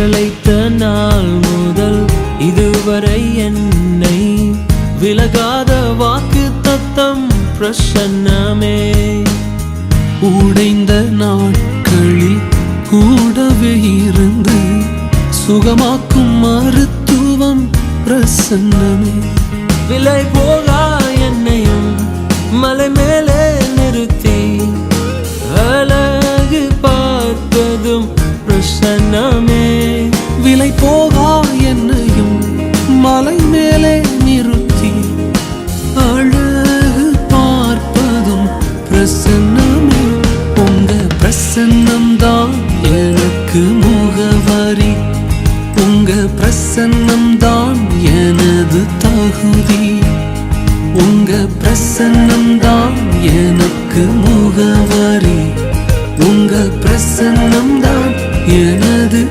அழைத்த நாள் முதல் இதுவரை என்னை விலகாத வாக்கு தத்தம் பிரசன்னமே. உடைந்த நாட்களில் கூடவே இருந்து சுகமாக்கும் மருத்துவம் பிரசன்னமே. விலை போகா என்னையும் மலை மேலே நிறுத்தி அழகு பார்ப்பதும் பிரசன்னமே. விலை போகா என்னையும் மலை மேலே நிறுத்தி அழகு பார்ப்பதும் பிரசன்னமே. உங்க பிரசன்னம்தான் எனக்கு முகவரி, உங்க பிரசன்னம்தான் எனது தகுதி, உங்க பிரசன்னம்தான் எனக்கு முகவரி, உங்க பிரசன்னம்தான் எனது